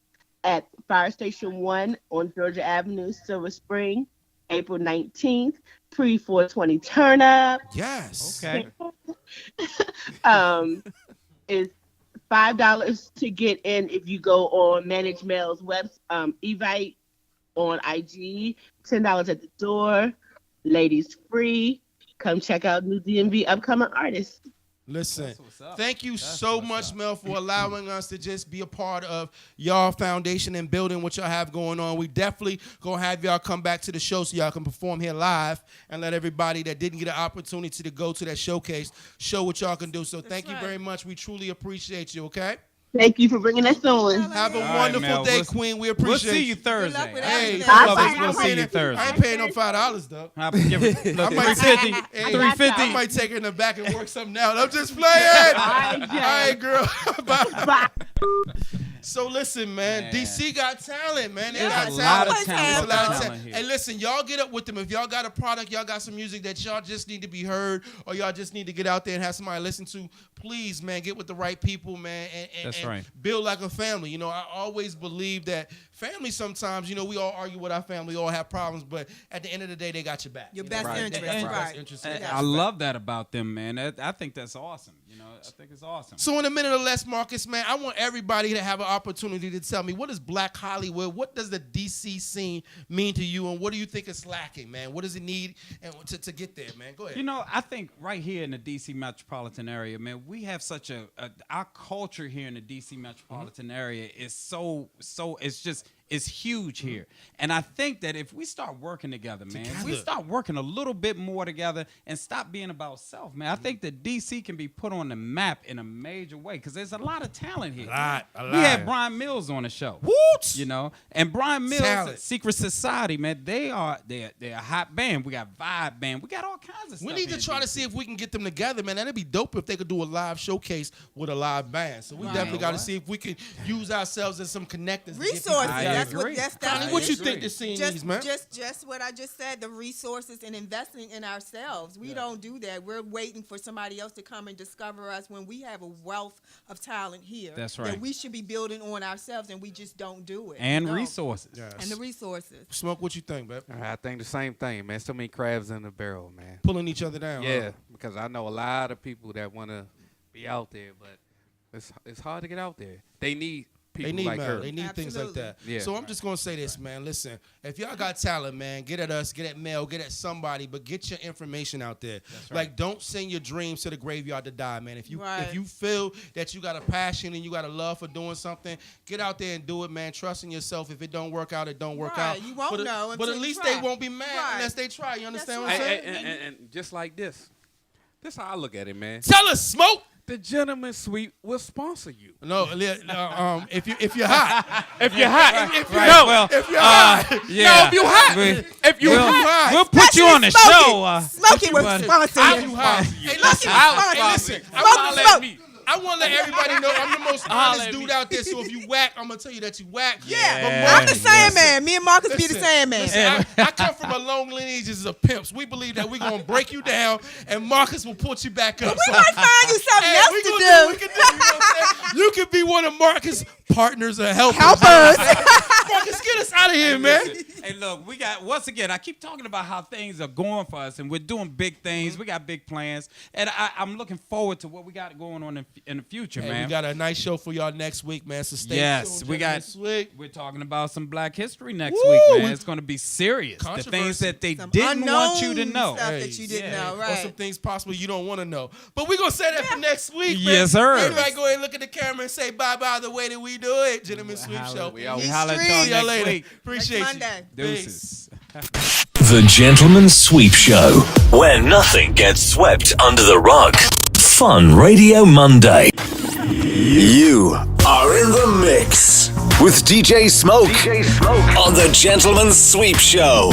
at Fire Station 1 on Georgia Avenue, Silver Spring, April 19th, pre-420 turn up. Yes. Okay. It's $5 to get in if you go on Manage Mail's web Evite on IG, $10 at the door, ladies free. Come check out new DMV upcoming artists. Listen, what's up. thank you That's so what's much, up. Mel, for allowing us to just be a part of y'all foundation and building what y'all have going on. We definitely gonna have y'all come back to the show so y'all can perform here live and let everybody that didn't get an opportunity to go to that showcase show what y'all can do. So thank you right. very much. We truly appreciate you, okay? Thank you for bringing us on. Have a All right, wonderful Mel. day, We'll- Queen. We We'll appreciate see you Good Thursday. luck with Hey, everything. I'll Love us, find we'll out see you when- Thursday. I ain't paying no $5 though. I'll give it, look, I might- 350, Hey, 350. I might take her in the back and work something out. I'm just playing. All right, girl. Bye. Bye. So listen, man. DC got talent, man. They Yeah, got it's talent. always There's talent. a lot of Talent talent. here. Hey, listen, y'all get up with them. If y'all got a product, y'all got some music that y'all just need to be heard, or y'all just need to get out there and have somebody listen to, please, man, get with the right people, man, That's and right. build like a family. You know, I always believe that family sometimes, you know, we all argue with our family, we all have problems, but at the end of the day, they got your back. Your You best know, Right. interest, They got your right. best interest. And They got I your back. love that about them, man. I think that's awesome. You know, I think it's awesome. So in a minute or less, Marcus, man, I want everybody to have an opportunity to tell me, what is Black Hollywood? What does the DC scene mean to you, and what do you think is lacking, man? What does it need to get there, man? Go ahead. You know, I think right here in the D.C. metropolitan area, man, we have such our culture here in the D.C. metropolitan area is so it's huge here. And I think that if we start working together, man, we start working a little bit more together and stop being about self, man, I think that D.C. can be put on the map in a major way because there's a lot of talent here. A lot. We had Brian Mills on the show. Woot! You know, and Brian Mills, Talent. Secret Society, man, they're a hot band. We got Vibe Band. We got all kinds of stuff. We need to try to see if we can get them together, man. That'd be dope if they could do a live showcase with a live band. So we definitely got to see if we can use ourselves as some connectors. Resources. I That's agree. Connie, what you think the scene just, needs, man? Just what I just said, the resources and investing in ourselves. We don't do that. We're waiting for somebody else to come and discover us when we have a wealth of talent here. That's right. That we should be building on ourselves, and we just don't do it. And No. resources. And the resources. Smoke, what you think, babe? I think the same thing, man. So many crabs in the barrel, man. Pulling each other down. Yeah, huh? because I know a lot of people that want to be out there, but it's hard to get out there. They need people They need like her. They need things like that. Yeah. So I'm just gonna say this, man. Listen, if y'all got talent, man, get at us, get at Mel, get at somebody, but get your information out there. Like, don't send your dreams to the graveyard to die, man. If you feel that you got a passion and you got a love for doing something, get out there and do it, man. Trust in yourself. If it don't work out, it don't work out. You won't know But until at you least try. they won't be mad unless they try. You understand what I'm saying? And just like this how I look at it, man. Tell us, Smoke. The gentleman suite will sponsor you. No, if you're hot, if you're hot, if you're hot, if you're hot, if you're hot, we'll put you on the show. Smokey will sponsor you. Hey, listen, Smoky, listen. Smoky, I want to let everybody know I'm the most honest dude out there. So if you whack, I'm gonna tell you that you whack. Yeah, I'm the Sandman. Me and Marcus be the Sandman. Listen, I come from a long lineage of pimps. We believe that we're gonna break you down, and Marcus will put you back up. We might find you something else to do. We can do. You know what I'm saying? You could be one of Marcus' partners or helpers. Marcus, get us out of here, man. Hey, look, we got, once again, I keep talking about how things are going for us, and we're doing big things. We got big plans, and I'm looking forward to what we got going on in the future, man. We got a nice show for y'all next week, man. So stay tuned. We're talking about some Black History next week, man. It's going to be serious. The things that they didn't want you to know. Stuff that you didn't know, right? Or some things possibly you don't want to know. But we're going to say that for next week, man. Yes, sir. Everybody go ahead and look at the camera and say bye-bye the way that we do it. Gentlemen Sweep Show. We holla at y'all next week. Appreciate you. Deuces. The Gentleman's Sweep Show, where nothing gets swept under the rug. Fun Radio Monday. You are in the mix with DJ Smoke on the Gentleman's Sweep Show.